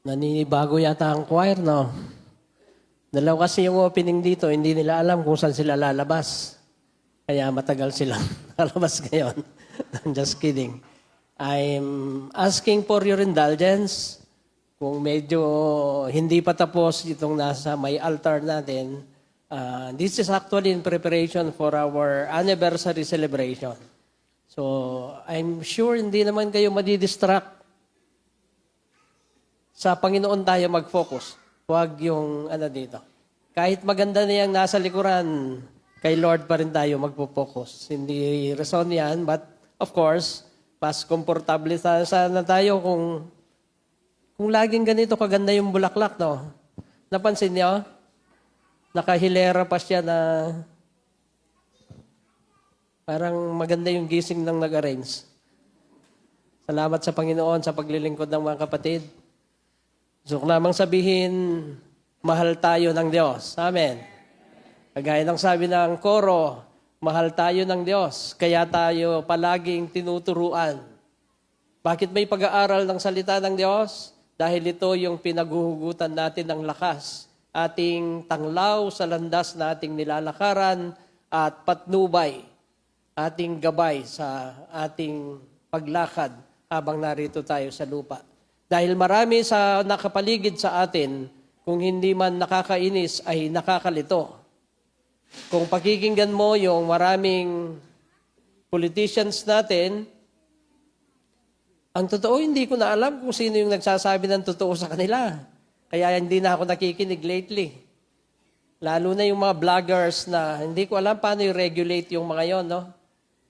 Naninibago yata ang choir, no? Dalawa kasi yung opening dito, hindi nila alam kung saan sila lalabas. Kaya matagal silang lalabas ngayon. I'm just kidding. I'm asking for your indulgence. Kung medyo hindi pa tapos itong nasa may altar natin, this is actually in preparation for our anniversary celebration. So, I'm sure hindi naman kayo madidistract. Sa Panginoon tayo mag-focus. Huwag yung dito. Kahit maganda na yung nasa likuran, kay Lord pa rin tayo magpo-focus. Hindi reason yan, but of course, mas komportable sana tayo kung laging ganito kaganda yung bulaklak, no? Napansin niyo? Nakahilera pa siya na parang maganda yung gising ng nag-arrange. Salamat sa Panginoon sa paglilingkod ng mga kapatid. So, lamang sabihin, mahal tayo ng Diyos. Amen. Kagaya ng sabi ng koro, mahal tayo ng Diyos, kaya tayo palaging tinuturuan. Bakit may pag-aaral ng salita ng Diyos? Dahil ito yung pinaghuhugutan natin ng lakas, ating tanglaw sa landas na ating nilalakaran at patnubay, ating gabay sa ating paglakad habang narito tayo sa lupa. Dahil marami sa nakapaligid sa atin, kung hindi man nakakainis ay nakakalito. Kung pakikinggan mo yung maraming politicians natin, ang totoo hindi ko na alam kung sino yung nagsasabi ng totoo sa kanila. Kaya hindi na ako nakikinig lately. Lalo na yung mga vloggers na hindi ko alam paano i-regulate yung mga yon, no?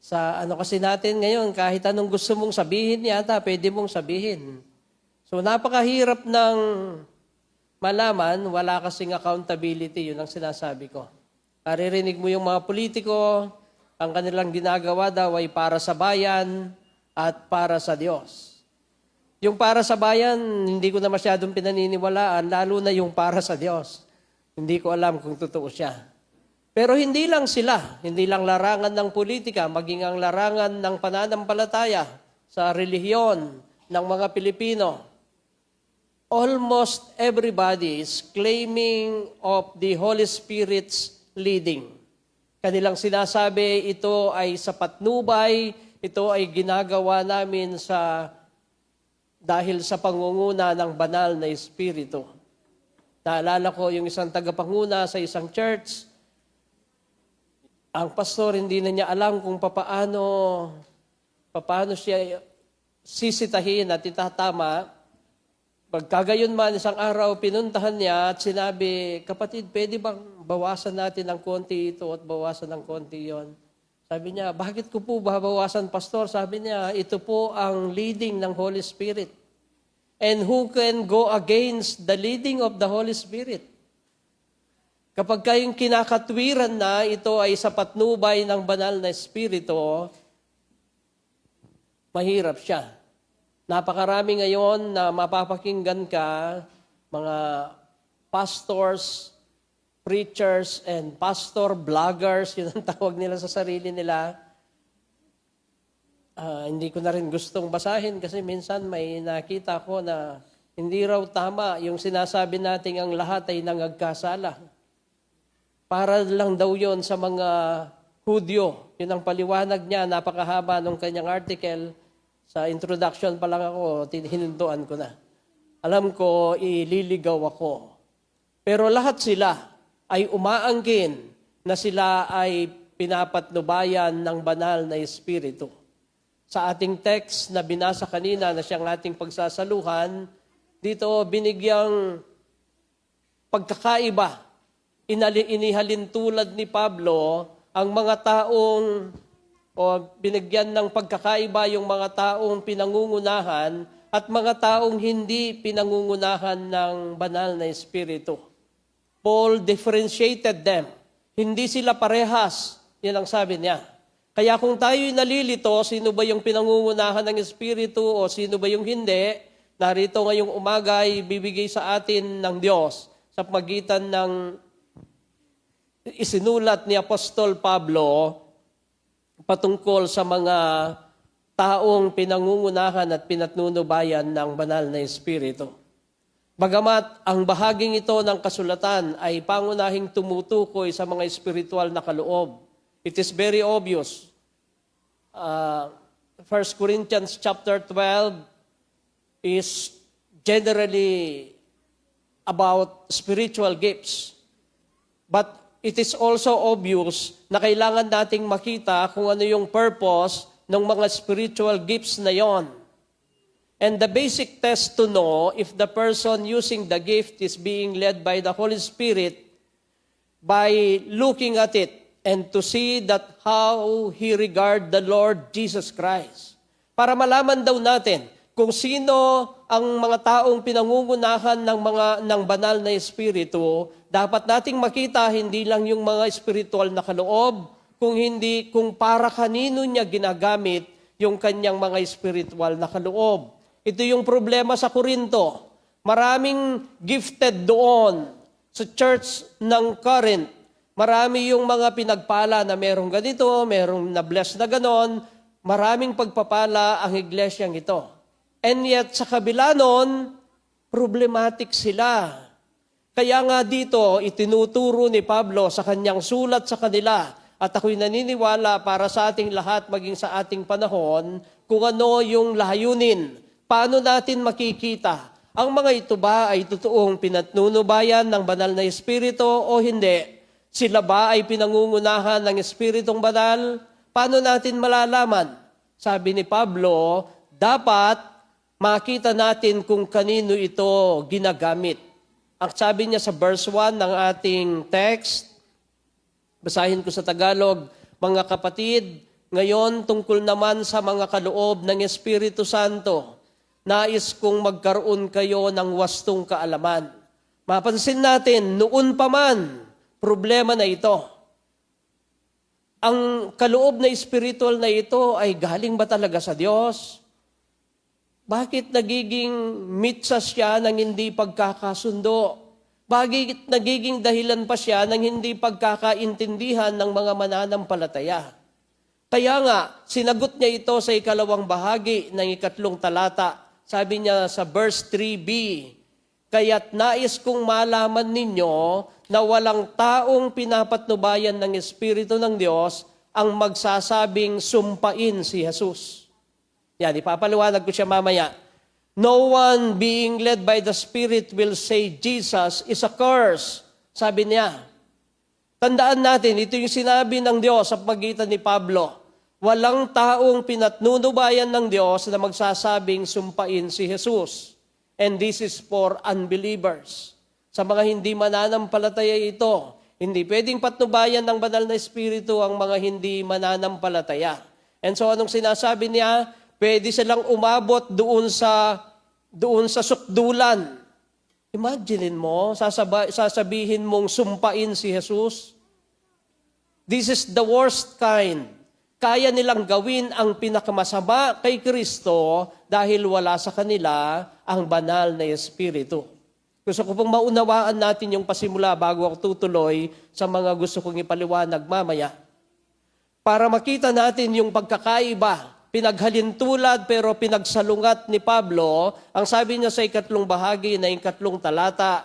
Sa kasi natin ngayon, kahit anong gusto mong sabihin yata, pwede mong sabihin. So, napakahirap ng malaman, wala kasing accountability, yun ang sinasabi ko. Paririnig mo yung mga politiko, ang kanilang ginagawa daw ay para sa bayan at para sa Diyos. Yung para sa bayan, hindi ko na masyadong pinaniniwalaan, lalo na yung para sa Diyos. Hindi ko alam kung totoo siya. Pero hindi lang sila, hindi lang larangan ng politika, maging ang larangan ng pananampalataya sa relihiyon ng mga Pilipino. Almost everybody is claiming of the Holy Spirit's leading. Kanilang sinasabi, ito ay sa patnubay, ito ay ginagawa namin dahil sa pangunguna ng banal na Espiritu. Naalala ko yung isang tagapanguna sa isang church, ang pastor hindi na niya alam kung papaano siya sisitahin at itatama. Pagkagayon man, isang araw, pinuntahan niya at sinabi, kapatid, pwede bang bawasan natin ng konti ito at bawasan ng konti yon? Sabi niya, bakit ko po bawasan, pastor? Sabi niya, ito po ang leading ng Holy Spirit. And who can go against the leading of the Holy Spirit? Kapag kayong kinakatwiran na ito ay sa patnubay ng banal na Espiritu, mahirap siya. Napakarami ngayon na mapapakinggan ka, mga pastors, preachers, and pastor bloggers, yun ang tawag nila sa sarili nila. Hindi ko na rin gustong basahin kasi minsan may nakita ko na hindi raw tama yung sinasabi nating ang lahat ay nangagkasala. Para lang daw yon sa mga Hudyo. Yun ang paliwanag niya, napakahaba nung kanyang article. Sa introduction pa lang ako, hinintuan ko na. Alam ko, ililigaw ako. Pero lahat sila ay umaangkin na sila ay pinapatnubayan ng banal na Espiritu. Sa ating text na binasa kanina na siyang ating pagsasaluhan, dito binigyang pagkakaiba. Inihalin tulad ni Pablo ang mga taong binigyan ng pagkakaiba yung mga taong pinangungunahan at mga taong hindi pinangungunahan ng banal na Espiritu. Paul differentiated them. Hindi sila parehas. Yan ang sabi niya. Kaya kung tayo'y nalilito, sino ba yung pinangungunahan ng Espiritu o sino ba yung hindi, narito ngayong umaga ay bibigay sa atin ng Diyos sa pagitan ng isinulat ni Apostol Pablo patungkol sa mga taong pinangungunahan at pinatnunubayan ng banal na Espiritu. Bagamat ang bahaging ito ng kasulatan ay pangunahing tumutukoy sa mga espiritual na kaloob. It is very obvious. 1 Corinthians chapter 12 is generally about spiritual gifts. But it is also obvious na kailangan nating makita kung ano yung purpose ng mga spiritual gifts na yon. And the basic test to know if the person using the gift is being led by the Holy Spirit by looking at it and to see that how he regard the Lord Jesus Christ. Para malaman daw natin kung sino ang mga taong pinangungunahan ng banal na espiritu, dapat nating makita hindi lang yung mga espiritual na kaloob, kung para kanino niya ginagamit yung kanyang mga espiritual na kaloob. Ito yung problema sa Korinto. Maraming gifted doon sa church ng Corinth. Marami yung mga pinagpala na merong ganito, merong na-bless na ganon. Maraming pagpapala ang iglesyang ito. And yet, sa kabila nun, problematic sila. Kaya nga dito, itinuturo ni Pablo sa kanyang sulat sa kanila, at ako'y naniniwala para sa ating lahat, maging sa ating panahon, kung ano yung layunin. Paano natin makikita? Ang mga ito ba ay totoong pinatnunubayan ng banal na espiritu o hindi? Sila ba ay pinangungunahan ng espiritong banal? Paano natin malalaman? Sabi ni Pablo, dapat makita natin kung kanino ito ginagamit. Ang sabi niya sa verse 1 ng ating text, basahin ko sa Tagalog, mga kapatid, ngayon tungkol naman sa mga kaloob ng Espiritu Santo, nais kong magkaroon kayo ng wastong kaalaman. Mapansin natin, noon pa man, problema na ito. Ang kaloob na spiritual na ito ay galing ba talaga sa Diyos? Bakit nagiging mitsa siya ng hindi pagkakasundo? Bakit nagiging dahilan pa siya ng hindi pagkakaintindihan ng mga mananampalataya? Kaya nga, sinagot niya ito sa ikalawang bahagi ng 3 talata. Sabi niya sa verse 3b, kaya't nais kong malaman ninyo na walang taong pinapatnubayan ng Espiritu ng Diyos ang magsasabing sumpain si Jesus. Yan, ipapaliwanag ko siya mamaya. No one being led by the Spirit will say Jesus is a curse. Sabi niya. Tandaan natin, ito yung sinabi ng Diyos sa pagitan ni Pablo. Walang taong pinatnunubayan ng Diyos na magsasabing sumpain si Jesus. And this is for unbelievers. Sa mga hindi mananampalataya ito, hindi pwedeng patnubayan ng banal na espiritu ang mga hindi mananampalataya. And so anong sinasabi niya? Pwede silang umabot doon sa sukdulan. Imagine mo, sasabihin mong sumpain si Jesus. This is the worst kind. Kaya nilang gawin ang pinakamasama kay Kristo dahil wala sa kanila ang banal na espiritu. Gusto ko pong maunawaan natin yung pasimula bago ako tutuloy sa mga gusto kong ipaliwanag mamaya. Para makita natin yung pagkakaiba, pinaghalintulad pero pinagsalungat ni Pablo, ang sabi niya sa 3 bahagi na 3 talata,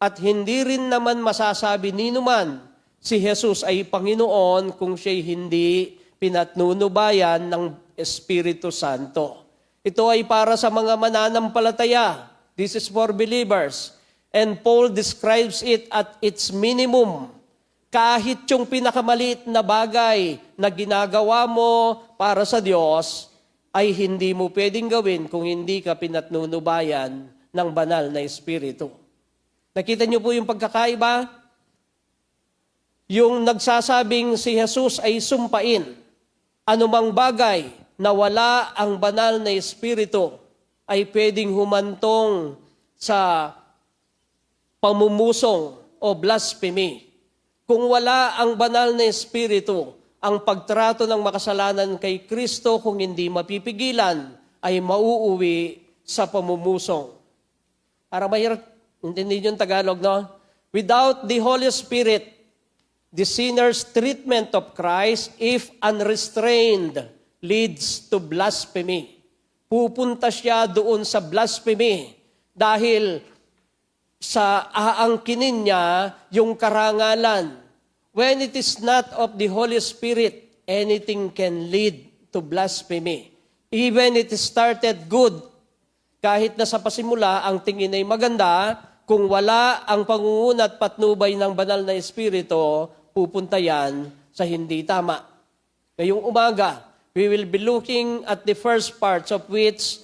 at hindi rin naman masasabi ninuman si Jesus ay Panginoon kung siya'y hindi pinatnunubayan ng Espiritu Santo. Ito ay para sa mga mananampalataya. This is for believers. And Paul describes it at its minimum. Kahit yung pinakamaliit na bagay na ginagawa mo para sa Diyos, ay hindi mo pwedeng gawin kung hindi ka pinatnunubayan ng banal na Espiritu. Nakita niyo po yung pagkakaiba? Yung nagsasabing si Jesus ay sumpain. Anumang bagay na wala ang banal na Espiritu ay pwedeng humantong sa pamumusong o blasphemy. Kung wala ang banal na Espiritu, ang pagtrato ng makasalanan kay Kristo kung hindi mapipigilan ay mauuwi sa pamumusong. Para mahirap, intindihin yung Tagalog, no? Without the Holy Spirit, the sinner's treatment of Christ, if unrestrained, leads to blasphemy. Pupunta siya doon sa blasphemy dahil sa aangkinin niya yung karangalan. When it is not of the Holy Spirit, anything can lead to blasphemy. Even it started good, kahit na sa pasimula ang tingin ay maganda, kung wala ang pangunguna at patnubay ng banal na Espiritu, pupunta yan sa hindi tama. Ngayong umaga, we will be looking at the first parts of which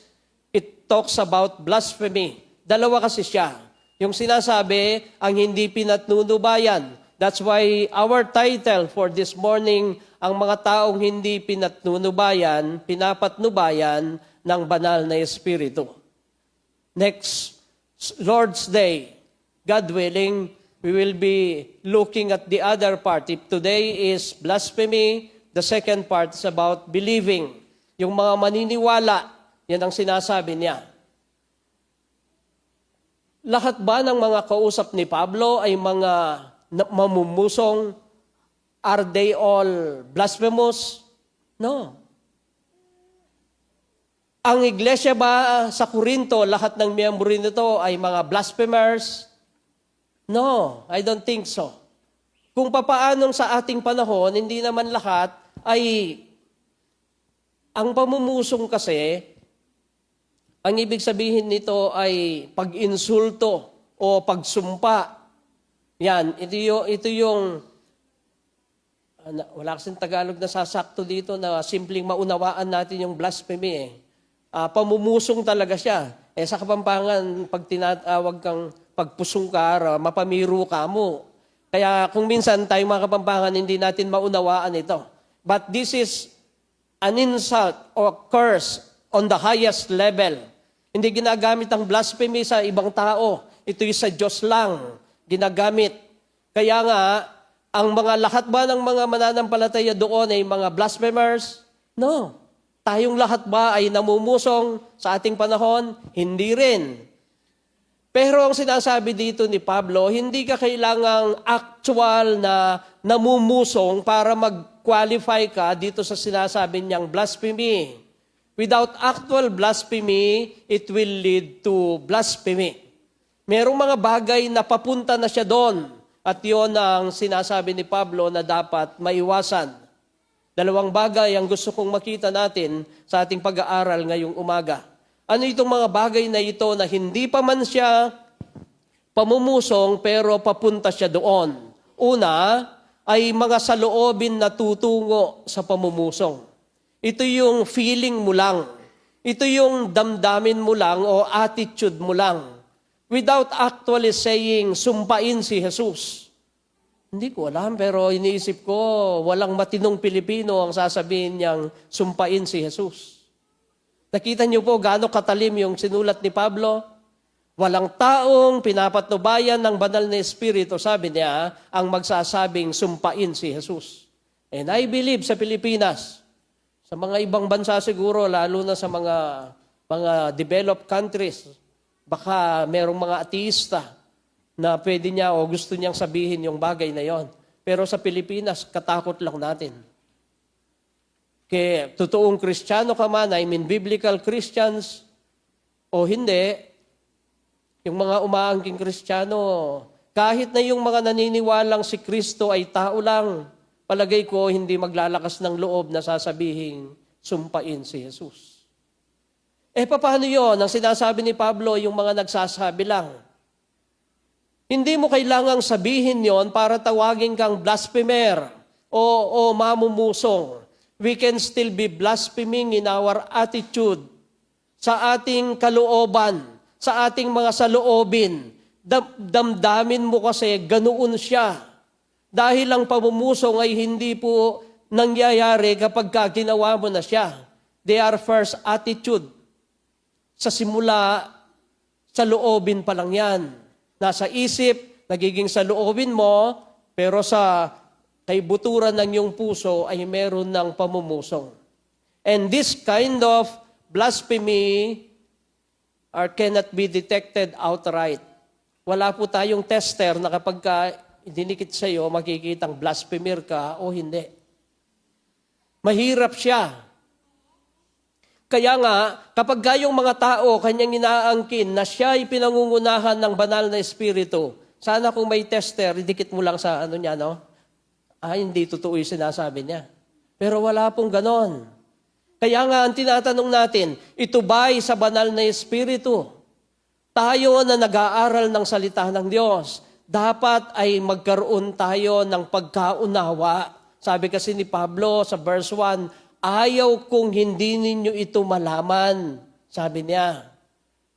it talks about blasphemy. Dalawa kasi siya. Yung sinasabi, ang hindi pinatnunubayan. That's why our title for this morning, ang mga taong hindi pinatnunubayan, pinapatnubayan ng banal na Espiritu. Next Lord's Day, God willing, we will be looking at the other part. If today is blasphemy, the second part is about believing. Yung mga maniniwala, yan ang sinasabi niya. Lahat ba ng mga kausap ni Pablo ay mga mamumusong? Are they all blasphemous? No. Ang iglesia ba sa Corinto, lahat ng miyembro nito ay mga blasphemers? No, I don't think so. Kung papaanong sa ating panahon, hindi naman lahat ay ang pamumusong kasi, ang ibig sabihin nito ay pag-insulto o pagsumpa. Yan, ito yung wala kasing Tagalog na sasakto dito na simpleng maunawaan natin yung blasphemy eh. Pamumusong talaga siya. Sa Kapampangan, pag tinatawag kang pagpusungkar, mapamiru ka mo. Kaya kung minsan tayo mga Kapampangan, hindi natin maunawaan ito. But this is an insult or curse on the highest level. Hindi ginagamit ang blasphemy sa ibang tao. Ito'y sa Diyos lang ginagamit. Kaya nga, ang mga lahat ba ng mga mananampalataya doon ay mga blasphemers? No. Tayong lahat ba ay namumusong sa ating panahon? Hindi rin. Pero ang sinasabi dito ni Pablo, hindi ka kailangang actual na namumusong para mag-qualify ka dito sa sinasabi niyang blasphemy. Without actual blasphemy, it will lead to blasphemy. Merong mga bagay na papunta na siya doon. At yun ang sinasabi ni Pablo na dapat maiwasan. Dalawang bagay ang gusto kong makita natin sa ating pag-aaral ngayong umaga. Ano itong mga bagay na ito na hindi pa man siya pamumusong pero papunta siya doon? Una ay mga saloobin na tutungo sa pamumusong. Ito yung feeling mo lang. Ito yung damdamin mo lang o attitude mo lang. Without actually saying, sumpain si Jesus. Hindi ko alam, pero iniisip ko, walang matinong Pilipino ang sasabihin niyang sumpain si Jesus. Nakita niyo po gaano katalim yung sinulat ni Pablo? Walang taong pinapatnubayan ng banal na Espiritu, sabi niya, ang magsasabing sumpain si Jesus. And I believe sa Pilipinas, sa mga ibang bansa siguro, lalo na sa mga developed countries, baka merong mga ateista na pwede niya o gusto niyang sabihin yung bagay na yon. Pero sa Pilipinas, katakot lang natin. Kaya totoong Kristiyano ka man, I mean biblical Christians, o hindi, yung mga umaangking Kristiyano, kahit na yung mga naniniwalang si Kristo ay tao lang, palagay ko hindi maglalakas ng loob na sasabihin, sumpain si Jesus. Paano yun? Ang sinasabi ni Pablo, yung mga nagsasabi lang. Hindi mo kailangang sabihin yon para tawagin kang blasphemer o mamumusong. We can still be blaspheming in our attitude, sa ating kalooban, sa ating mga saloobin. Damdamin mo kasi ganoon siya. Dahil ang pamumusong ay hindi po nangyayari kapag ginawa mo na siya. They are first attitude. Sa simula, sa loobin pa lang yan. Nasa isip, nagiging sa loobin mo, pero sa kaibuturan ng iyong puso ay meron ng pamumusong. And this kind of blasphemy cannot be detected outright. Wala po tayong tester na kapag dinikit sa iyo, makikitang blasphemer ka o hindi. Mahirap siya. Kaya nga, kapag gayong mga tao, kanyang inaangkin na siya ay pinangungunahan ng banal na espiritu, sana kung may tester, idikit mo lang sa ano niya, no? Hindi totoo yung sinasabi niya. Pero wala pong ganon. Kaya nga, ang tinatanong natin, ito ba'y sa banal na espiritu? Tayo na nag-aaral ng salita ng Diyos, dapat ay magkaroon tayo ng pagkaunawa. Sabi kasi ni Pablo sa verse 1, ayaw kung hindi ninyo ito malaman, sabi niya.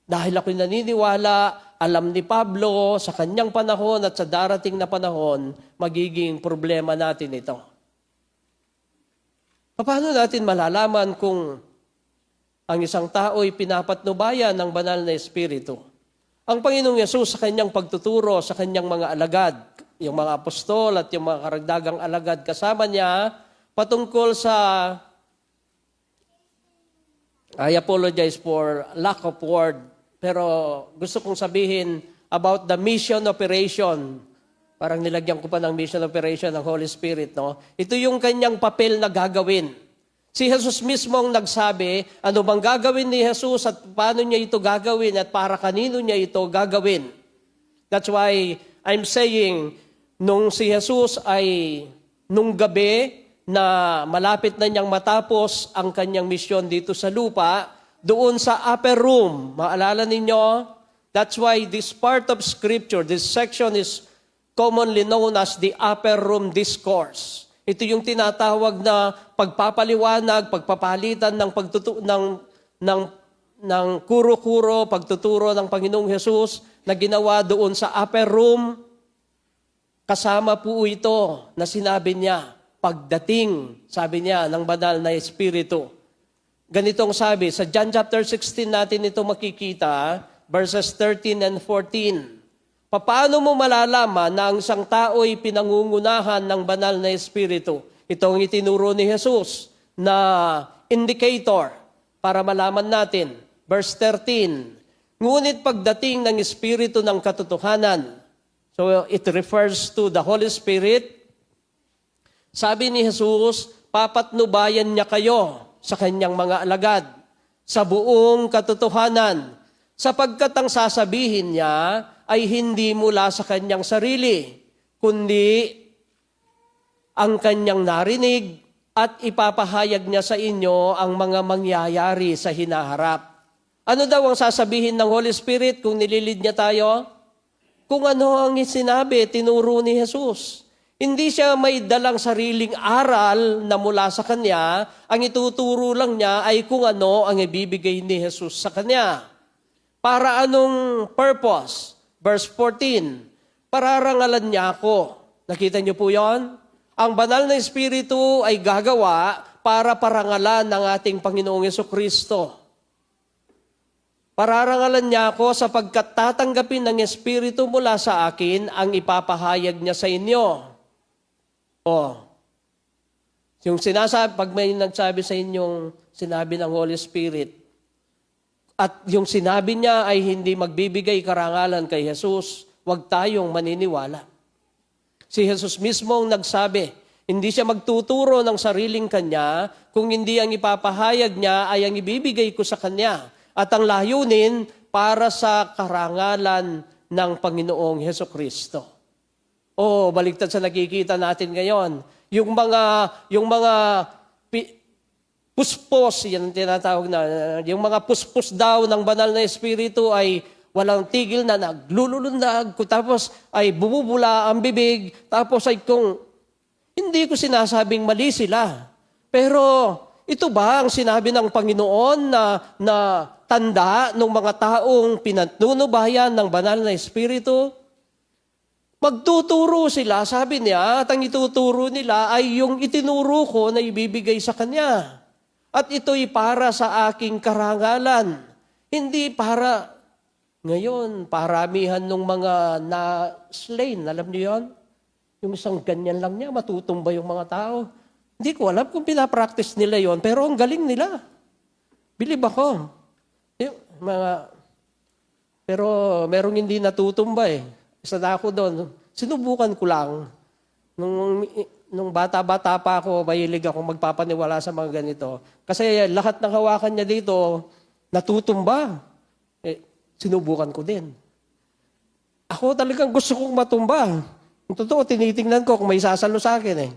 Dahil ako'y naniniwala, alam ni Pablo, sa kanyang panahon at sa darating na panahon, magiging problema natin ito. Paano natin malalaman kung ang isang tao'y pinapatnubayan ng banal na espiritu? Ang Panginoong Yesus sa kanyang pagtuturo sa kanyang mga alagad, yung mga apostol at yung mga karagdagang alagad kasama niya, patungkol sa I apologize for lack of word, pero gusto kong sabihin about the mission operation. Parang nilagyan ko pa ng mission operation ng Holy Spirit, no? Ito yung kanyang papel na gagawin. Si Jesus mismo ang nagsabi, ano bang gagawin ni Jesus at paano niya ito gagawin at para kanino niya ito gagawin. That's why I'm saying, nung si Jesus ay nung gabi, na malapit na niyang matapos ang kanyang misyon dito sa lupa, doon sa upper room, maalala ninyo, that's why this part of Scripture, this section is commonly known as the upper room discourse. Ito yung tinatawag na pagpapaliwanag, pagpapalitan ng kuro-kuro, pagtuturo ng Panginoong Hesus na ginawa doon sa upper room. Kasama po ito na sinabi niya, pagdating, sabi niya, ng banal na espiritu. Ganitong sabi, sa John chapter 16 natin ito makikita, verses 13 and 14. Paano mo malalaman na ang isang tao'y pinangungunahan ng banal na espiritu? Ito ang itinuro ni Jesus na indicator para malaman natin. Verse 13, ngunit pagdating ng espiritu ng katotohanan, so it refers to the Holy Spirit. Sabi ni Jesus, papatnubayan niya kayo sa kanyang mga alagad sa buong katotohanan, sapagkat ang sasabihin niya ay hindi mula sa kanyang sarili, kundi ang kanyang narinig at ipapahayag niya sa inyo ang mga mangyayari sa hinaharap. Ano daw ang sasabihin ng Holy Spirit kung nililid niya tayo? Kung ano ang sinabi, tinuro ni Jesus. Hindi siya may dalang sariling aral na mula sa kanya, ang ituturo lang niya ay kung ano ang ibibigay ni Jesus sa kanya. Para anong purpose? Verse 14, pararangalan niya ako. Nakita niyo po yon? Ang banal na espiritu ay gagawa para parangalan ng ating Panginoong Jesucristo. Pararangalan niya ako sapagkat tatanggapin ng espiritu mula sa akin ang ipapahayag niya sa inyo. Yung sinasabi, pag may nagsabi sa inyong sinabi ng Holy Spirit, at yung sinabi niya ay hindi magbibigay karangalan kay Jesus, huwag tayong maniniwala. Si Jesus mismo ang nagsabi, hindi siya magtuturo ng sariling kanya, kung hindi ang ipapahayag niya ay ang ibibigay ko sa kanya. At ang layunin para sa karangalan ng Panginoong Hesukristo. Baligtad sa nakikita natin ngayon. Yung mga puspos, yan ang tinatawag na, yung mga puspos daw ng banal na espiritu ay walang tigil na naglulundag, tapos ay bumubula ang bibig, tapos ay kung hindi ko sinasabing mali sila. Pero ito ba ang sinabi ng Panginoon na tanda ng mga taong pinatnunubayan ng banal na espiritu? Magtuturo sila, sabi niya, at ang ituturo nila ay yung itinuro ko na ibibigay sa kanya. At ito'y para sa aking karangalan. Hindi para, ngayon, paramihan ng mga na-slain. Alam niyo yun? Yung isang ganyan lang niya, matutumba yung mga tao. Hindi ko alam kung pinapractice nila yon, pero ang galing nila. Believe ako. Pero merong hindi natutumba eh. Isa na ako doon. Sinubukan ko lang. nung bata-bata pa ako, mahilig ako magpapaniwala sa mga ganito. Kasi lahat ng hawakan niya dito, natutumba. Sinubukan ko din. Ako talagang gusto kong matumba. Ang totoo, tinitingnan ko kung may sasalo sa akin eh.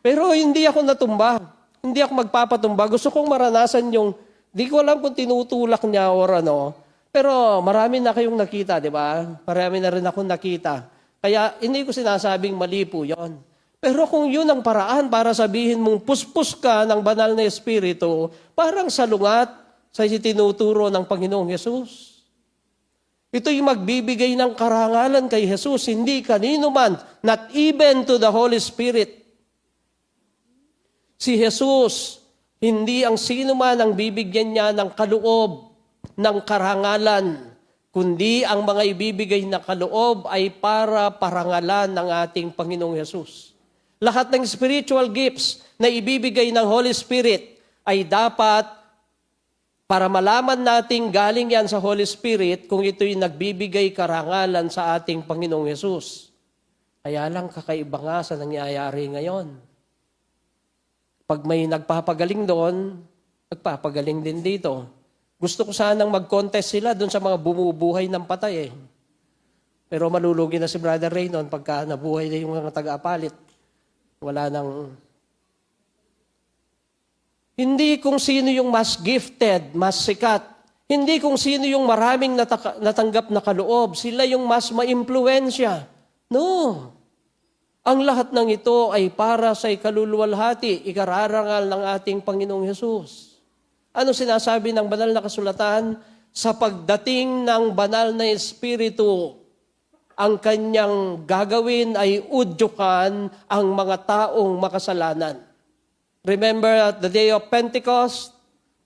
Pero hindi ako natumba. Hindi ako magpapatumba. Gusto kong maranasan yung, di ko alam kung tinutulak niya or ano. Pero marami na kayong nakita, di ba? Marami na rin akong nakita. Kaya hindi ko sinasabing mali po yon. Pero kung yun ang paraan para sabihin mong puspos ka ng banal na Espiritu, parang salungat sa tinuturo ng Panginoong Yesus. Ito'y magbibigay ng karangalan kay Jesus, hindi kanino man, not even to the Holy Spirit. Si Jesus, hindi ang sino man ang bibigyan niya ng kaloob, ng karangalan, kundi ang mga ibibigay na kaloob ay para parangalan ng ating Panginoong Jesus. Lahat ng spiritual gifts na ibibigay ng Holy Spirit ay dapat para malaman nating galing yan sa Holy Spirit kung ito'y nagbibigay karangalan sa ating Panginoong Yesus. Kaya lang kakaiba nga sa nangyayari ngayon. Pag may nagpapagaling doon, nagpapagaling din dito. Gusto ko sanang mag-contest sila doon sa mga bumubuhay ng patay eh. Pero malulugi na si Brother Ray noon pagka nabuhay na yung mga taga-apalit. Wala nang... Hindi kung sino yung mas gifted, mas sikat. Hindi kung sino yung maraming natanggap na kaloob. Sila yung mas maimpluwensya. No. Ang lahat ng ito ay para sa ikaluluwalhati, ikararangal ng ating Panginoong Hesus. Ano sinasabi ng banal na kasulatan? Sa pagdating ng banal na Espiritu, ang kanyang gagawin ay udyukan ang mga taong makasalanan. Remember at the day of Pentecost,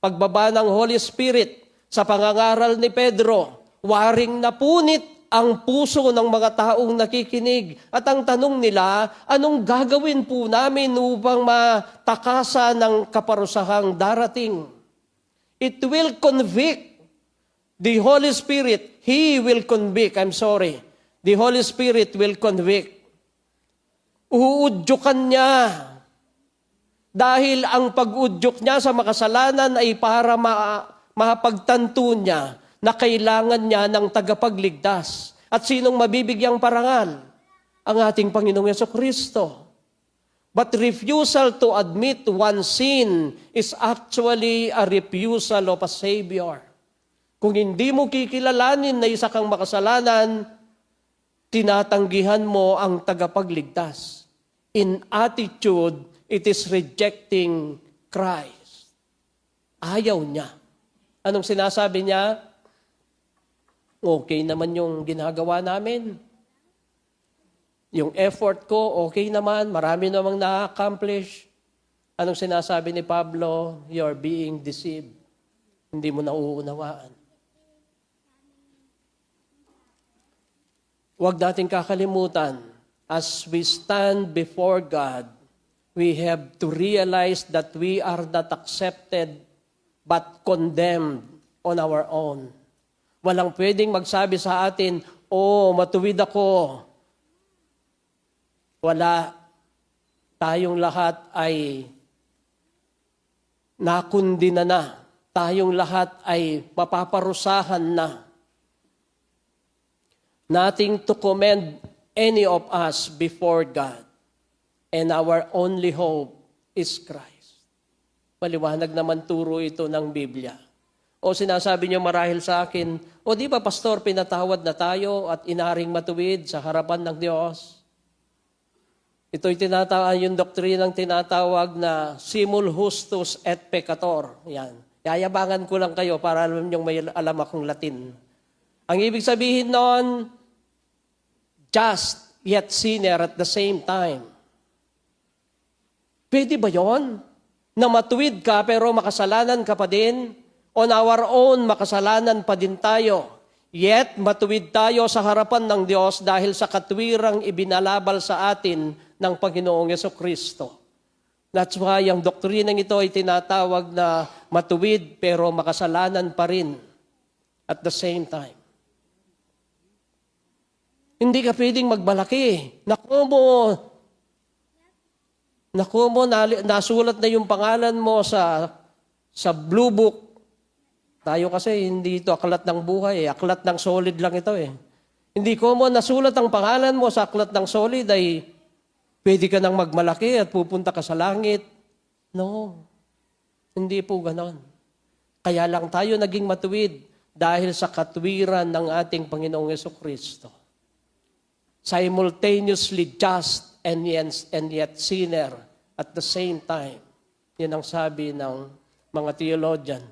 pagbaba ng Holy Spirit, sa pangangaral ni Pedro, waring napunit ang puso ng mga taong nakikinig. At ang tanong nila, anong gagawin po namin upang matakasan ng kaparusahang darating? It will convict. The Holy Spirit, He will convict. The Holy Spirit will convict. Uudyukan niya. Dahil ang pag-udyok niya sa makasalanan ay para mapagtanto niya na kailangan niya ng tagapagligtas. At sinong mabibigyang parangal? Ang ating Panginoong Jesucristo. But refusal to admit one's sin is actually a refusal of a Savior. Kung hindi mo kikilalanin na isa kang makasalanan, tinatanggihan mo ang tagapagligtas. In attitude, it is rejecting Christ. Ayaw niya. Anong sinasabi niya? Okay naman yung ginagawa namin. Yung effort ko, okay naman. Marami namang na-accomplish. Anong sinasabi ni Pablo? You're being deceived. Hindi mo nauunawaan. Huwag nating kakalimutan, as we stand before God, we have to realize that we are not accepted but condemned on our own. Walang pwedeng magsabi sa atin, matuwid ako. Wala. Tayong lahat ay nakundina na. Tayong lahat ay mapaparusahan na. Nothing to commend any of us before God. And our only hope is Christ. Maliwanag naman turo ito ng Biblia. O sinasabi niyo marahil sa akin, di ba pastor, pinatawad na tayo at inaring matuwid sa harapan ng Diyos? Ito'y yung doktrinang tinatawag na simul justus et peccator. Yan. Yayabangan ko lang kayo para alam niyong may alam akong Latin. Ang ibig sabihin noon, just yet sinner at the same time. Pwede ba yon? Na matuwid ka pero makasalanan ka pa din? On our own, makasalanan pa din tayo. Yet, matuwid tayo sa harapan ng Diyos dahil sa katwirang ibinalabal sa atin ng Panginoong Jesucristo. That's why ang doktrinang ito ay tinatawag na matuwid pero makasalanan pa rin at the same time. Hindi ka pwedeng magbalaki. Naku mo, Naku mo, nasulat na yung pangalan mo sa Blue Book. Tayo kasi hindi ito aklat ng buhay, aklat ng solid lang ito eh. Hindi ko mo nasulat ang pangalan mo sa aklat ng solid ay pwede ka nang magmalaki at pupunta ka sa langit. No, hindi po ganon. Kaya lang tayo naging matuwid dahil sa katwiran ng ating Panginoong Jesucristo. Simultaneously just and yet sinner at the same time. Yan ang sabi ng mga theologian.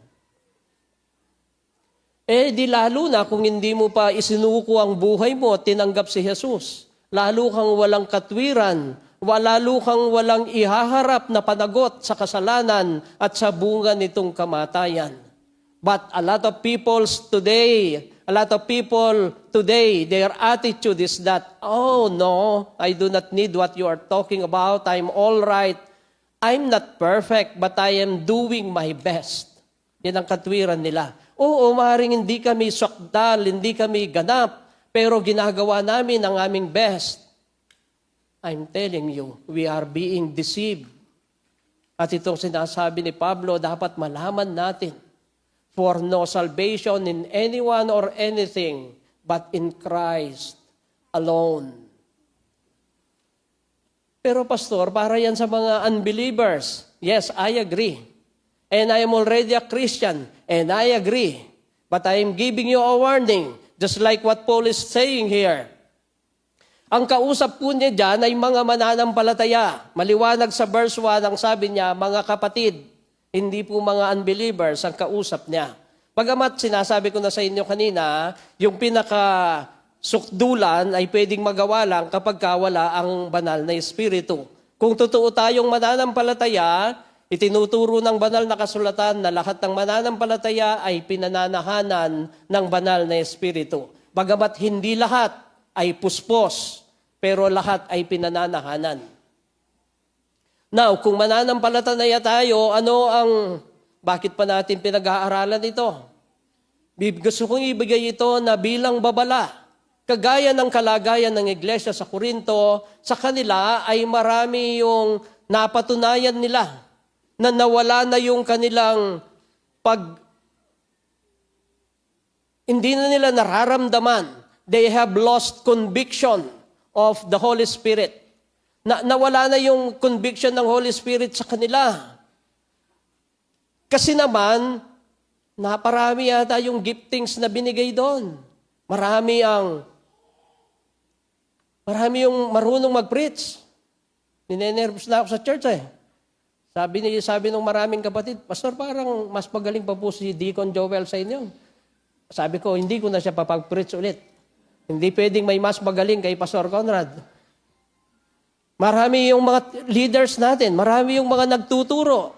Di lalo na kung hindi mo pa isinuko ang buhay mo at tinanggap si Jesus. Lalo kang walang katwiran, lalo kang walang ihaharap na panagot sa kasalanan at sa bunga nitong kamatayan. But a lot of people today, their attitude is that, oh no, I do not need what you are talking about. I'm all right. I'm not perfect, but I am doing my best. Yan ang katwiran nila. Oo, maaaring hindi kami sakdal, hindi kami ganap, pero ginagawa namin ang aming best. I'm telling you, we are being deceived. At itong sinasabi ni Pablo, dapat malaman natin, for no salvation in anyone or anything, but in Christ alone. Pero pastor, para yan sa mga unbelievers. Yes, I agree. And I am already a Christian, and I agree. But I am giving you a warning, just like what Paul is saying here. Ang kausap po niya dyan ay mga mananampalataya. Maliwanag sa verse 1, ang sabi niya, mga kapatid, hindi po mga unbelievers ang kausap niya. Bagamat sinasabi ko na sa inyo kanina, yung pinaka-sukdulan ay pwedeng magawa lang kapag wala ang banal na Espiritu. Kung totoo tayong mananampalataya, itinuturo ng banal na kasulatan na lahat ng mananampalataya ay pinananahanan ng banal na Espiritu. Bagamat hindi lahat ay puspos, pero lahat ay pinananahanan. Now, kung mananampalataya tayo, bakit pa natin pinag-aaralan ito? Gusto kong ibigay ito na bilang babala. Kagaya ng kalagayan ng iglesia sa Corinto, sa kanila ay marami yung napatunayan nila na nawala na yung kanilang hindi na nila nararamdaman. They have lost conviction of the Holy Spirit. Nawala na yung conviction ng Holy Spirit sa kanila. Kasi naman, naparami yata yung giftings na binigay doon. Marami yung marunong mag-preach. Ninenervous na ako sa church eh. Sabi ng maraming kapatid, Pastor, parang mas magaling pa po si Deacon Joel sa inyo. Sabi ko, hindi ko na siya papag-preach ulit. Hindi pwedeng may mas magaling kay Pastor Conrad. Marami yung mga leaders natin, marami yung mga nagtuturo.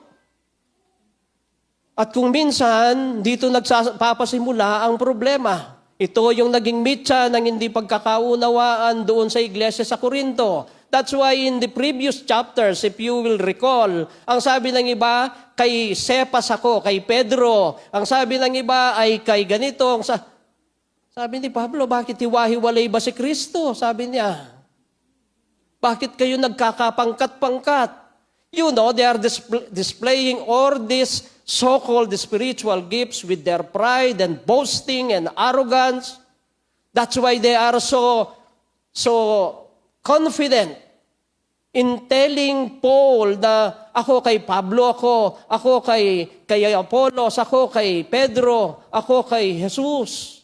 At kung minsan, dito nagpapasimula ang problema. Ito yung naging mitya ng hindi pagkakaunawaan doon sa iglesia sa Corinto. That's why in the previous chapters, if you will recall, ang sabi ng iba, kay Cephas ako, kay Pedro. Ang sabi ng iba ay kay ganito. Sabi ni Pablo, bakit hiwa-hiwalay ba si Kristo? Sabi niya, bakit kayo nagkakapangkat-pangkat? You know, they are displaying all these so-called spiritual gifts with their pride and boasting and arrogance. That's why they are so confident in telling Paul na ako kay Pablo ako kay Apollos, ako kay Pedro, ako kay Jesus.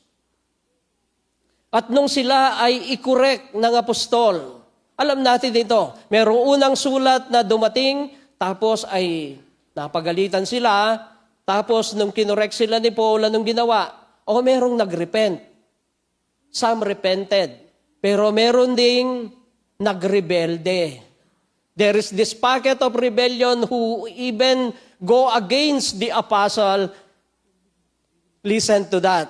At nung sila ay i-correct ng apostol, alam natin ito, merong unang sulat na dumating, tapos ay napagalitan sila, tapos nung kinorek sila ni Paul, anong ginawa? Merong nag-repent. Some repented. Pero meron ding nagrebelde. There is this packet of rebellion who even go against the apostle. Listen to that.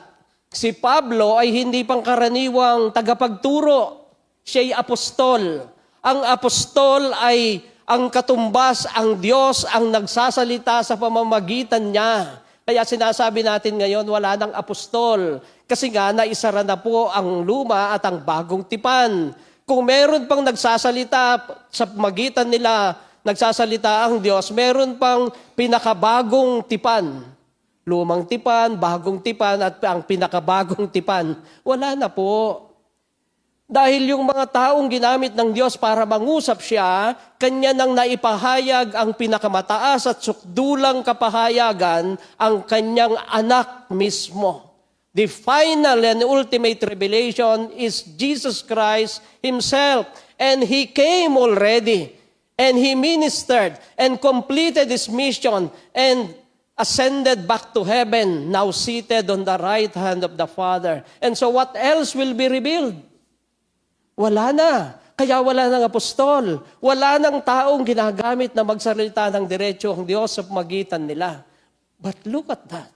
Si Pablo ay hindi pangkaraniwang tagapagturo. Siya'y apostol. Ang apostol ay ang katumbas, ang Diyos ang nagsasalita sa pamamagitan niya. Kaya sinasabi natin ngayon, wala nang apostol. Kasi nga, naisara na po ang luma at ang bagong tipan. Kung meron pang nagsasalita sa magitan nila nagsasalita ang Diyos, meron pang pinakabagong tipan. Lumang tipan, bagong tipan, at ang pinakabagong tipan. Wala na po. Dahil yung mga taong ginamit ng Diyos para mangusap siya, kanya nang naipahayag ang pinakamataas at sukdulang kapahayagan ang kanyang anak mismo. The final and ultimate revelation is Jesus Christ Himself. And He came already. And He ministered and completed His mission and ascended back to heaven, now seated on the right hand of the Father. And so what else will be revealed? Wala na. Kaya wala ng apostol. Wala ng taong ginagamit na magsalita ng diretso ang Diyos sa pamagitan nila. But look at that.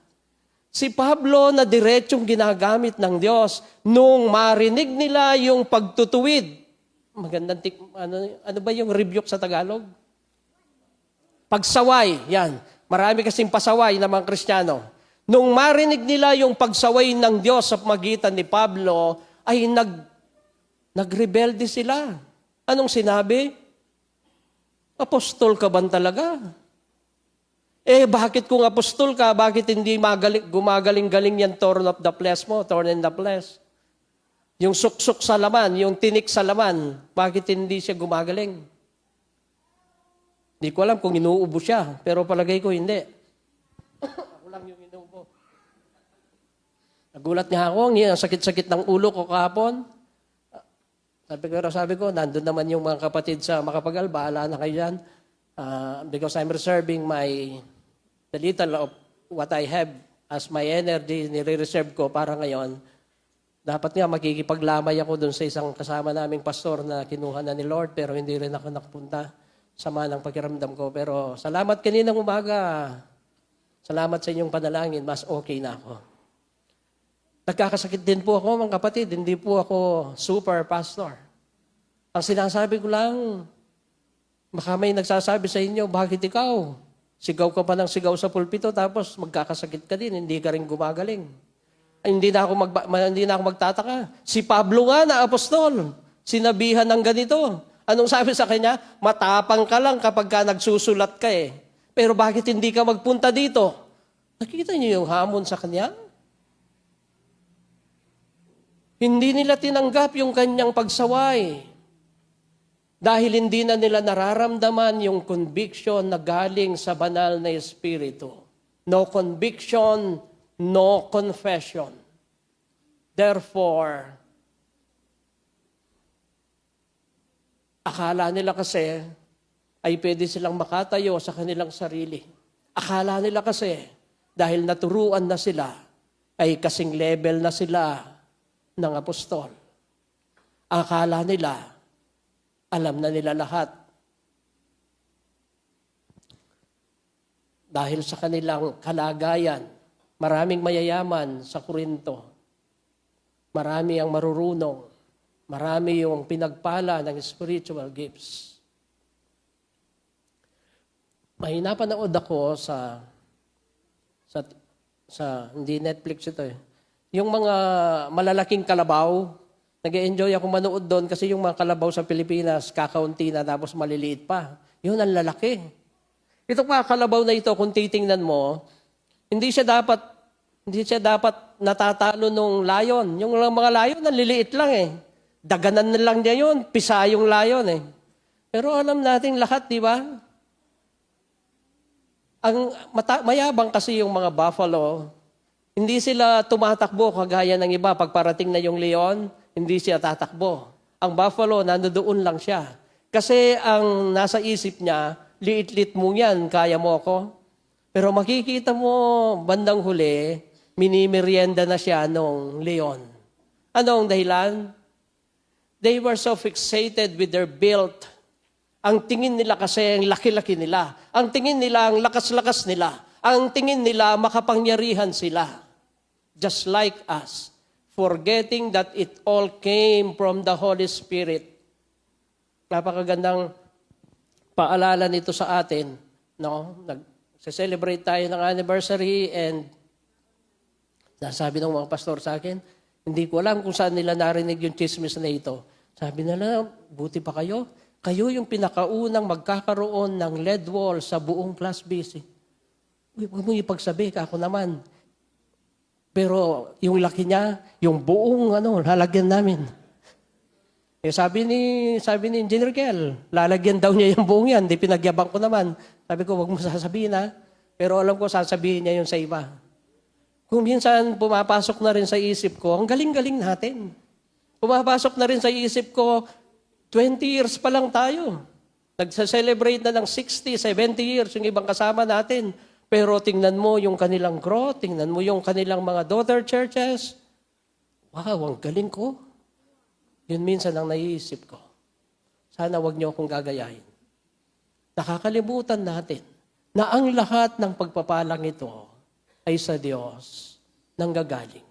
Si Pablo na diretsong ginagamit ng Diyos nung marinig nila yung pagtutuwid. Magandang ano ba yung rebuke sa Tagalog? Pagsaway, yan. Marami kasing pasaway ng mga Kristiyano. Nung marinig nila yung pagsaway ng Diyos sa pamagitan ni Pablo, ay nagrebelde sila. Anong sinabi? Apostol ka ba talaga? Bakit kung apostol ka, bakit hindi gumagaling-galing yan thorn of the flesh mo, thorn in the flesh? Yung suksok sa laman, yung tinik sa laman, bakit hindi siya gumagaling? Hindi ko alam kung inuubo siya, pero palagay ko hindi. Ako lang yung inuubo. Nagulat niya ako, ang sakit-sakit ng ulo ko kahapon. Sabi ko, nandun naman yung mga kapatid sa Makapagal, bahala na kayo dyan. Because I'm reserving the little of what I have as my energy, nire-reserve ko para ngayon. Dapat nga makikipaglamay ako dun sa isang kasama naming pastor na kinuha na ni Lord, pero hindi rin ako nakapunta. Sama ng pakiramdam ko. Pero salamat kaninang umaga. Salamat sa inyong panalangin. Mas okay na ako. Nagkakasakit din po ako, mga kapatid. Hindi po ako super pastor. Ang sinasabi ko lang, baka may nagsasabi sa inyo, bakit ikaw? Sigaw ka pa ng sigaw sa pulpito, tapos magkakasakit ka din, hindi ka rin gumagaling. Ay, hindi na ako magtataka. Si Pablo nga na apostol, sinabihan ng ganito. Anong sabi sa kanya? Matapang ka lang kapag ka nagsusulat ka eh. Pero bakit hindi ka magpunta dito? Nakikita niyo yung hamon sa kanya? Hindi nila tinanggap yung kanyang pagsaway. Dahil hindi na nila nararamdaman yung conviction na galing sa banal na Espiritu. No conviction, no confession. Therefore, akala nila kasi ay pwede silang makatayo sa kanilang sarili. Akala nila kasi dahil naturuan na sila, ay kasing level na sila ng apostol. Akala nila, alam na nila lahat. Dahil sa kanilang kalagayan, maraming mayayaman sa Korinto. Marami ang marurunong. Marami yung pinagpala ng spiritual gifts. May napanood ako sa hindi Netflix ito eh. Yung mga malalaking kalabaw, nag-enjoy ako manood doon kasi yung mga kalabaw sa Pilipinas, kakaunti na tapos maliliit pa. Yun ang lalaki. Itong mga kalabaw na ito, kung titingnan mo, hindi siya dapat natatalo nung layon. Yung mga layon, ang liliit lang eh. Daganan na lang niya yun, pisa yung layon eh. Pero alam natin lahat, di ba? Mayabang kasi yung mga buffalo, hindi sila tumatakbo kagaya ng iba. Pag parating na yung leon, hindi siya tatakbo. Ang buffalo, nandoon lang siya. Kasi ang nasa isip niya, liit-lit mo yan, kaya mo ako. Pero makikita mo, bandang huli, minimerienda na siya nung leon. Ano ang dahilan? They were so fixated with their build. Ang tingin nila kasi ang laki-laki nila. Ang tingin nila ang lakas-lakas nila. Ang tingin nila makapangyarihan sila. Just like us, forgetting that it all came from the Holy Spirit. Napakagandang paalala nito sa atin. No? Nag-celebrate tayo ng anniversary and nasabi ng mga pastor sa akin, hindi ko alam kung saan nila narinig yung chismis na ito. Sabi nila, buti pa kayo, Kayo yung pinakaunang magkakaroon ng lead wall sa buong Class BC. Huwag mo ipagsabi, ako naman. Pero yung laki niya, yung buong lalagyan namin. Sabi ni Engineer Kel, lalagyan daw niya yung buong yan. Di pinagyabang ko naman. Sabi ko, wag mo sasabihin ha. Pero alam ko, sasabihin niya yung sa iba. Kung minsan pumapasok na rin sa isip ko, ang galing-galing natin. Pumapasok na rin sa isip ko, 20 years pa lang tayo. Nagsa-celebrate na ng 60, 70 years yung ibang kasama natin. Pero tingnan mo yung kanilang growth, tingnan mo yung kanilang mga daughter churches. Wow, ang galing ko. Yun minsan ang naiisip ko. Sana wag niyo akong gagayahin. Nakakalimutan natin na ang lahat ng pagpapalang ito ay sa Diyos nanggagaling.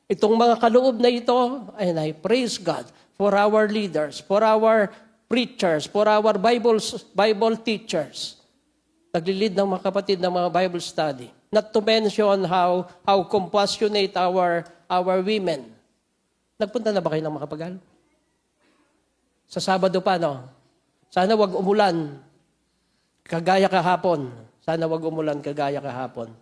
Itong mga kaloob na ito, and I praise God for our leaders, for our preachers, for our Bible teachers. Naglilid ng mga kapatid ng mga Bible study. Not to mention how compassionate our women. Nagpunta na ba kayo ng Makapagal? Sa Sabado pa, no? Sana wag umulan. Kagaya kahapon. Sana wag umulan kagaya kahapon.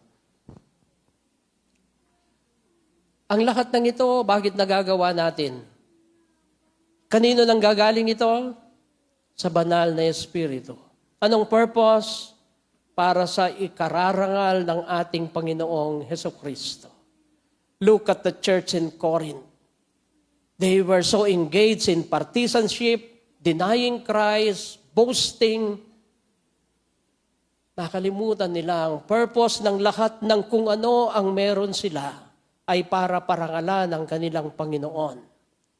Ang lahat ng ito, bakit nagagawa natin? Kanino nang gagaling ito? Sa banal na Espiritu. Anong purpose? Para sa ikararangal ng ating Panginoong Hesukristo. Look at the church in Corinth. They were so engaged in partisanship, denying Christ, boasting. Nakalimutan nila ang purpose ng lahat ng kung ano ang meron sila ay para parangalan ang kanilang Panginoon.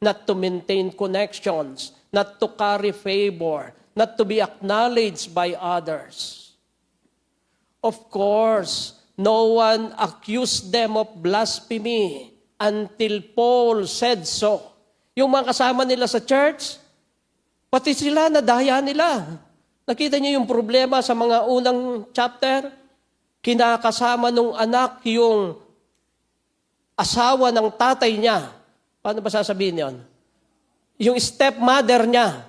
Not to maintain connections, not to carry favor, not to be acknowledged by others. Of course, no one accused them of blasphemy until Paul said so. Yung mga kasama nila sa church, pati sila nadaya nila. Nakita niyo yung problema sa mga unang chapter? Kinakasama nung anak yung asawa ng tatay niya. Paano ba sasabihin yon? Yung stepmother niya.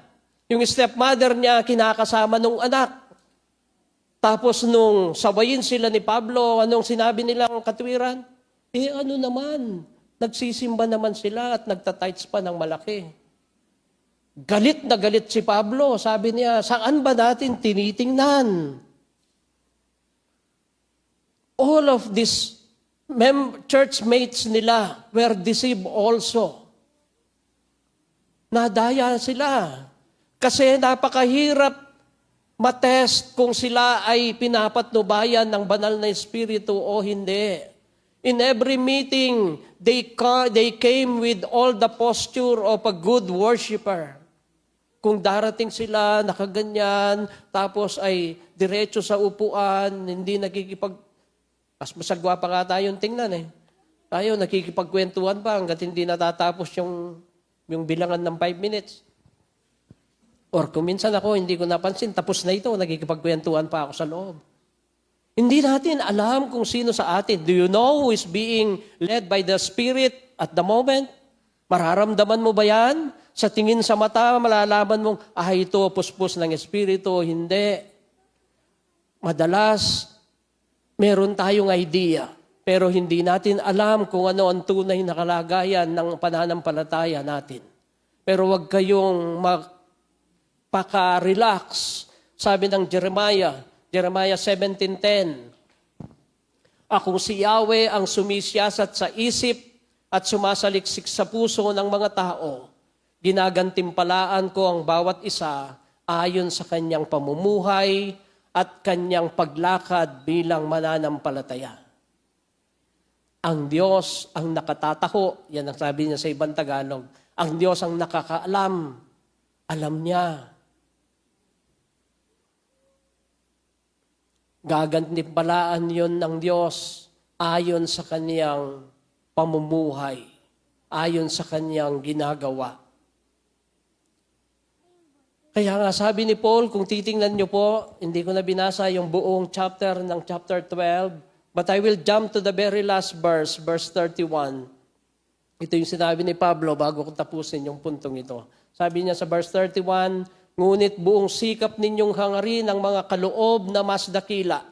Yung stepmother niya kinakasama nung anak. Tapos nung sabayin sila ni Pablo, anong sinabi nilang katwiran? Ano naman, nagsisimba naman sila at nagtatights pa ng malaki. Galit na galit si Pablo. Sabi niya, saan ba natin tinitingnan? All of these church mates nila were deceived also. Nadaya sila. Kasi napakahirap matest kung sila ay pinapatnubayan ng banal na Espiritu o hindi. In every meeting, they came with all the posture of a good worshiper. Kung darating sila, nakaganyan, tapos ay diretso sa upuan, hindi mas masagwa pa nga tayong tingnan eh. Tayo, nakikipagkwentuhan pa hanggat hindi natatapos yung bilangan ng 5 minutes. Or kung minsan ako, hindi ko napansin, tapos na ito, nagkikipagkwentuhan pa ako sa loob. Hindi natin alam kung sino sa atin. Do you know who is being led by the Spirit at the moment? Mararamdaman mo ba yan? Sa tingin sa mata, malalaman mong, ito, puspos ng Espiritu, hindi. Madalas, meron tayong idea, pero hindi natin alam kung ano ang tunay na kalagayan ng pananampalataya natin. Pero wag kayong paka-relax. Sabi ng Jeremiah 17:10, Akong si Yahweh ang sumisiyasat sa isip at sumasaliksik sa puso ng mga tao. Ginagantimpalaan ko ang bawat isa ayon sa kanyang pamumuhay at kanyang paglakad bilang mananampalataya. Ang Diyos ang nakatataho, yan ang sabi niya sa ibang Tagalog, ang Diyos ang nakakaalam, alam niya. Gagantimpalaan yon ng Diyos ayon sa kaniyang pamumuhay, ayon sa kaniyang ginagawa. Kaya nga sabi ni Paul, kung titingnan niyo po, hindi ko na binasa yung buong chapter ng chapter 12, but I will jump to the very last verse, verse 31. Ito yung sinabi ni Pablo bago ko tapusin yung puntong ito. Sabi niya sa verse 31, ngunit buong sikap ninyong hangarin ang mga kaloob na mas dakila.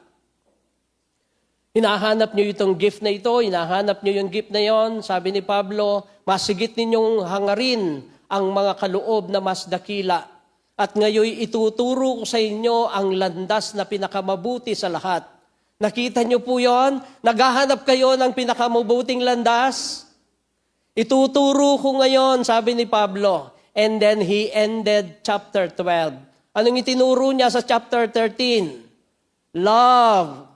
Hinahanap nyo itong gift na ito, hinahanap nyo yung gift na yon. Sabi ni Pablo, masigit ninyong hangarin ang mga kaloob na mas dakila. At ngayon ituturo ko sa inyo ang landas na pinakamabuti sa lahat. Nakita nyo po yon? Naghahanap kayo ng pinakamabuting landas? Ituturo ko ngayon, sabi ni Pablo. And then he ended chapter 12. Anong itinuro niya sa chapter 13? Love.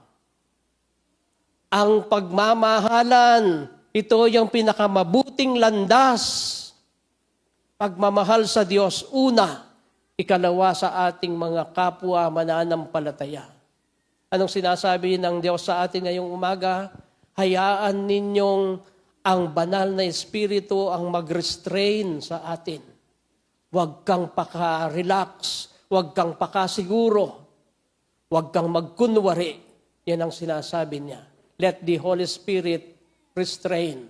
Ang pagmamahalan, ito yung pinakamabuting landas. Pagmamahal sa Diyos, una. Ikalawa sa ating mga kapwa mananampalataya. Anong sinasabi ng Diyos sa atin ngayong umaga? Hayaan ninyong ang banal na Espiritu ang mag-restrain sa atin. Huwag kang paka-relax, huwag kang paka-siguro, huwag kang magkunwari. Yan ang sinasabi niya. Let the Holy Spirit restrain.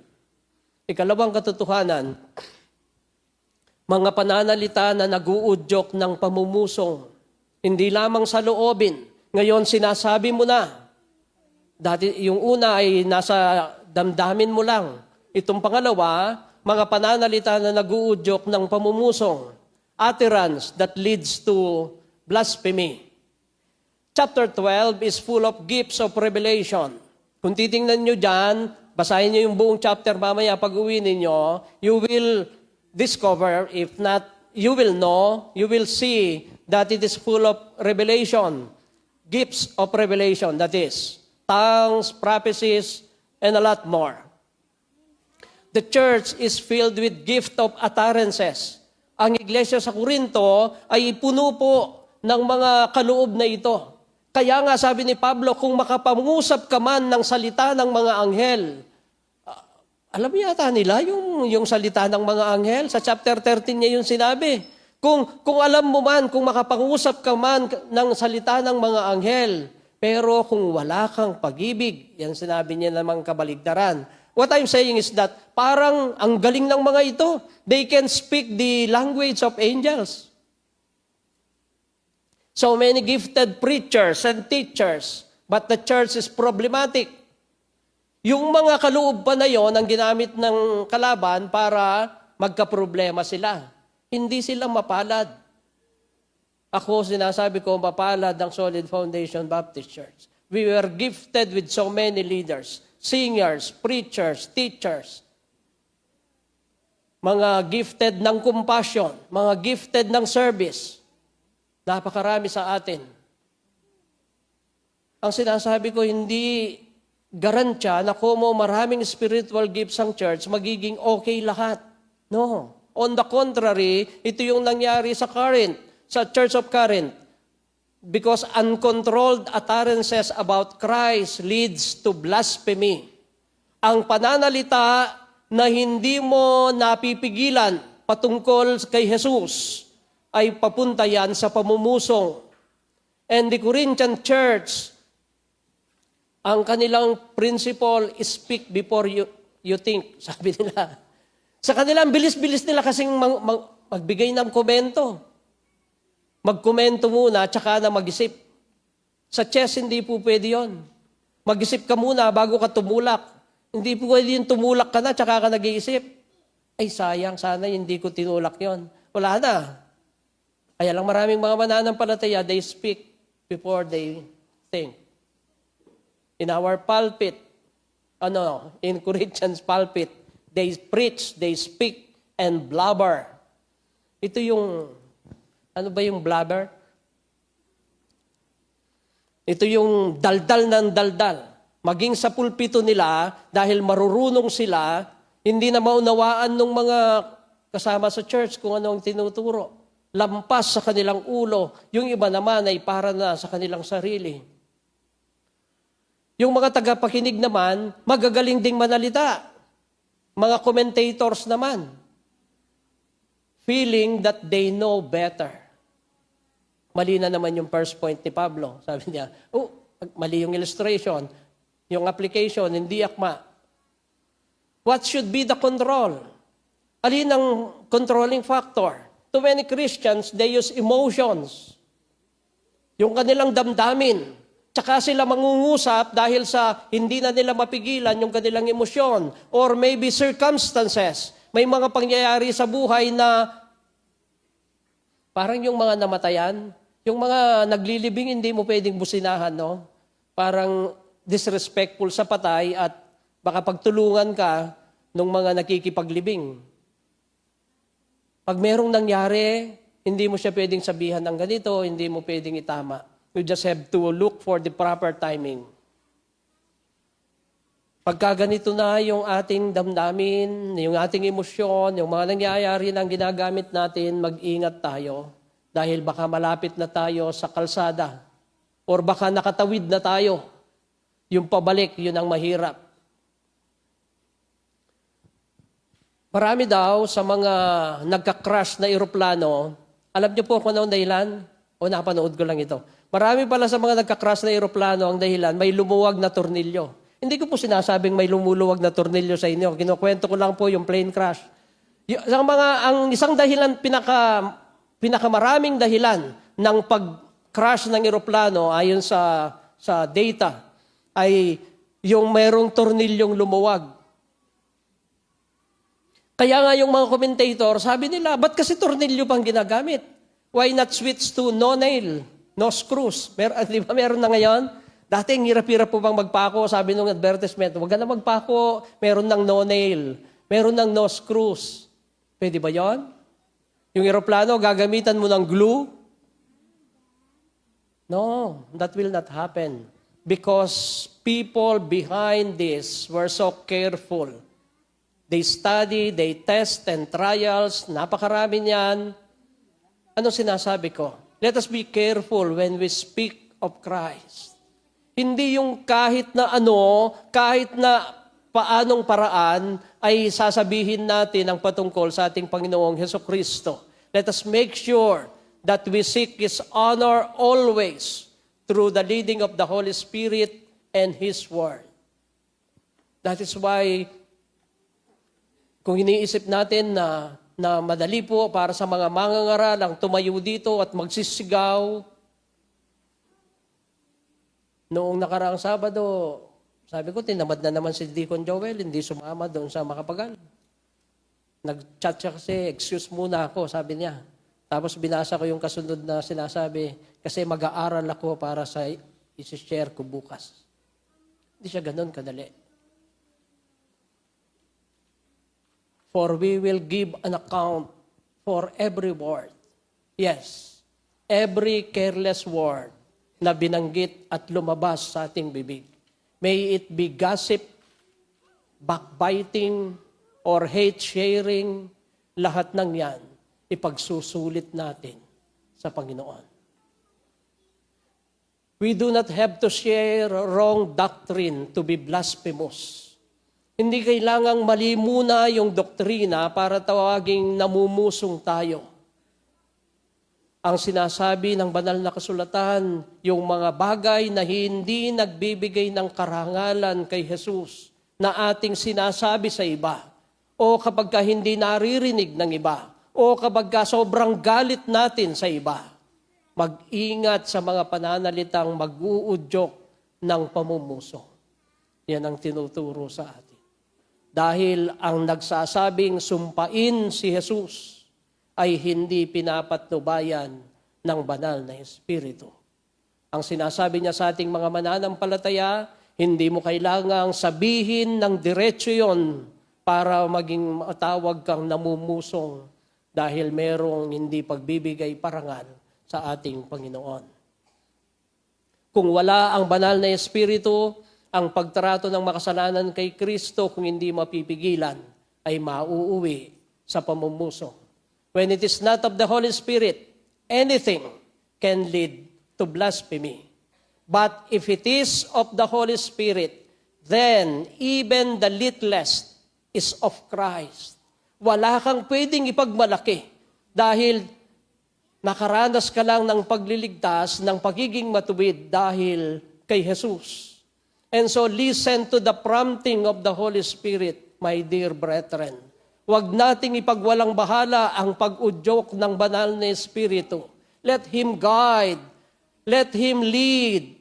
Ikalawang katotohanan, mga pananalita na nag-uudyok ng pamumusong, hindi lamang sa loobin. Ngayon, sinasabi mo na. Dati, yung una ay nasa damdamin mo lang. Itong pangalawa, mga pananalita na nag-uudyok ng pamumusong, utterance that leads to blasphemy. Chapter 12 is full of gifts of revelation. Kung titingnan nyo dyan, basahin nyo yung buong chapter mamaya pag uwi ninyo, you will discover, if not, you will know, you will see that it is full of revelation, gifts of revelation, that is, tongues, prophecies, and a lot more. The church is filled with gift of utterances. Ang iglesia sa Corinto ay puno po ng mga kaloob na ito. Kaya nga sabi ni Pablo, kung makapangusap ka man ng salita ng mga anghel, alam yata nila yung salita ng mga anghel, sa chapter 13 niya yung sinabi. Kung alam mo man, kung makapangusap ka man ng salita ng mga anghel, pero kung wala kang pag-ibig, yan sinabi niya namang kabaligtaran. What I'm saying is that parang ang galing ng mga ito. They can speak the language of angels. So many gifted preachers and teachers, but the church is problematic. Yung mga kaloob pa na yon ang ginamit ng kalaban para magkaproblema sila. Hindi sila mapalad. Ako, sinasabi ko, mapalad ang Solid Foundation Baptist Church. We were gifted with so many leaders, singers, preachers, teachers, mga gifted ng compassion, mga gifted ng service. Napakarami sa atin. Ang sinasabi ko, hindi garantya na kung maraming spiritual gifts ang church, magiging okay lahat. No. On the contrary, ito yung nangyari sa Corinth, sa Church of Corinth. Because uncontrolled utterances about Christ leads to blasphemy. Ang pananalita na hindi mo napipigilan patungkol kay Jesus ay papunta yan sa pamumusong. And the Corinthian church, ang kanilang principle is speak before you think, sabi nila. Sa kanilang bilis-bilis nila kasing magbigay ng komento. Magkomento muna, tsaka na mag-isip. Sa chess, hindi po pwede yun. Mag-isip ka muna bago ka tumulak. Hindi po pwede yung tumulak ka na, tsaka ka nag-iisip. Ay, sayang, sana hindi ko tinulak yon. Wala na. Kaya lang maraming mga mananampalataya, they speak before they think. In our pulpit, in Corinthians pulpit, they preach, they speak, and blabber. Ito yung, ano ba yung blabber? Ito yung daldal ng daldal. Maging sa pulpito nila, dahil marurunong sila, hindi na maunawaan ng mga kasama sa church kung ano ang tinuturo. Lampas sa kanilang ulo. Yung iba naman ay para na sa kanilang sarili. Yung mga tagapakinig naman, magagaling ding manalita. Mga commentators naman, feeling that they know better. Mali na naman yung first point ni Pablo. Sabi niya, mali yung illustration. Yung application, hindi akma. What should be the control? Alin ang controlling factor too many Christians, they use emotions. Yung kanilang damdamin. Tsaka sila mangungusap dahil sa hindi na nila mapigilan yung kanilang emosyon. Or maybe circumstances. May mga pangyayari sa buhay na parang yung mga namatayan, yung mga naglilibing, hindi mo pwedeng businahan, no? Parang disrespectful sa patay at baka pagtulungan ka ng mga nakikipaglibing. Pag merong nangyari, hindi mo siya pwedeng sabihan ng ganito, hindi mo pwedeng itama. You just have to look for the proper timing. Pagka ganito na yung ating damdamin, yung ating emosyon, yung mga nangyayari na ginagamit natin, mag-ingat tayo. Dahil baka malapit na tayo sa kalsada. Or baka nakatawid na tayo. Yung pabalik, yun ang mahirap. Marami daw sa mga nagka-crash na eroplano, alam niyo po kung ano ang dahilan? O napanood ko lang ito. Marami pala sa mga nagka-crash na eroplano, ang dahilan, may lumuwag na tornilyo. Hindi ko po sinasabing may lumuluwag na tornilyo sa inyo. Kinukwento ko lang po yung plane crash. Ang isang dahilan, pinakamaraming dahilan ng pag-crash ng eroplano ayon sa data ay yung mayroong tornilyong lumuwag. Kaya nga yung mga commentator, sabi nila, ba't kasi tornilyo pang ginagamit? Why not switch to no nail, no screws? Di ba meron na ngayon? Dati ang hirap-hirap po bang magpako, sabi nung advertisement, huwag ka na magpako, meron ng no nail, meron ng no screws. Pwede ba yon? Yung eroplano, gagamitan mo ng glue? No, that will not happen. Because people behind this were so careful. They study, they test and trials. Napakarami niyan. Anong sinasabi ko? Let us be careful when we speak of Christ. Hindi yung kahit na kahit na paanong paraan ay sasabihin natin ang patungkol sa ating Panginoong Hesukristo. Let us make sure that we seek His honor always through the leading of the Holy Spirit and His Word. That is why, kung iniisip natin na madali po para sa mga mangangaral ang tumayo dito at magsisigaw, noong nakaraang Sabado, sabi ko, tinamad na naman si Deacon Joel, hindi sumama doon sa Makapagal. Nag-chat siya kasi, excuse muna ako, sabi niya. Tapos binasa ko yung kasunod na sinasabi, kasi mag-aaral ako para sa isi-share ko bukas. Hindi siya ganun kadali. For we will give an account for every word. Yes, every careless word na binanggit at lumabas sa ating bibig. May it be gossip, backbiting, or hate-sharing, lahat ng yan, ipagsusulit natin sa Panginoon. We do not have to share wrong doctrine to be blasphemous. Hindi kailangang mali muna yung doktrina para tawaging namumusong tayo. Ang sinasabi ng banal na kasulatan, yung mga bagay na hindi nagbibigay ng karangalan kay Jesus na ating sinasabi sa iba, o kapag ka hindi naririnig ng iba, o kapag ka sobrang galit natin sa iba, mag-ingat sa mga pananalitang mag-uudyok ng pamumuso. Yan ang tinuturo sa atin. Dahil ang nagsasabing sumpain si Jesus ay hindi pinapatnubayan ng banal na Espiritu. Ang sinasabi niya sa ating mga mananampalataya, hindi mo kailangang sabihin ng diretso yon para maging matawag kang namumusong dahil merong hindi pagbibigay parangal sa ating Panginoon. Kung wala ang banal na Espiritu, ang pagtrato ng makasalanan kay Kristo kung hindi mapipigilan ay mauuwi sa pamumuso. When it is not of the Holy Spirit, anything can lead to blasphemy. But if it is of the Holy Spirit, then even the littlest is of Christ. Wala kang pwedeng ipagmalaki dahil nakaranas ka lang ng pagliligtas, ng pagiging matuwid dahil kay Jesus. And so listen to the prompting of the Holy Spirit, my dear brethren. Huwag nating ipagwalang bahala ang pag-udyok ng banal na Espiritu. Let Him guide. Let Him lead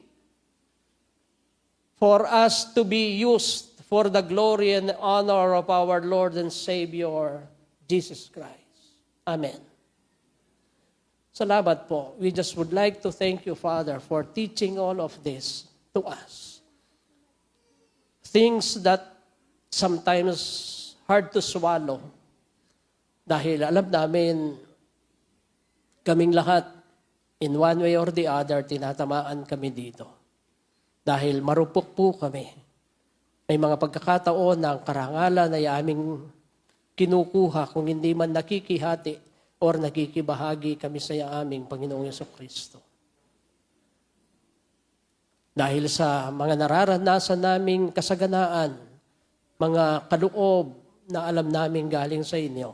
for us to be used for the glory and honor of our Lord and Savior, Jesus Christ. Amen. Salamat po. We just would like to thank you, Father, for teaching all of this to us. Things that sometimes hard to swallow. Dahil alam namin, kaming lahat, in one way or the other, tinatamaan kami dito. Dahil marupok po kami. May mga pagkakataon na ang karangalan ay aming kinukuha kung hindi man nakikihati or nakikibahagi kami sa aming Panginoong Jesucristo. Dahil sa mga nararanasan naming kasaganaan, mga kaloob na alam namin galing sa inyo,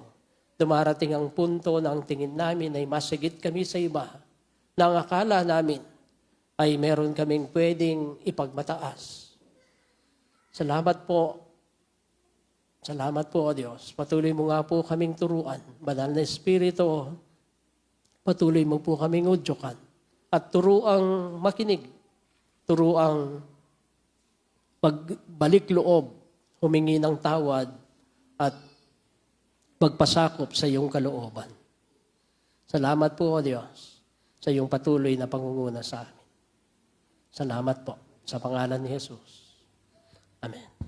dumarating ang punto na ang tingin namin ay masigit kami sa iba, na ang akala namin ay meron kaming pwedeng ipagmataas. Salamat po. Salamat po, O Diyos. Patuloy mo nga po kaming turuan. Banal na Espiritu, patuloy mo po kaming udyokan. At turuang makinig. Turuang pagbalik loob, humingi ng tawad, at magpasakop sa iyong kalooban. Salamat po, O Diyos, sa iyong patuloy na pangunguna sa amin. Salamat po sa pangalan ni Jesus. Amen.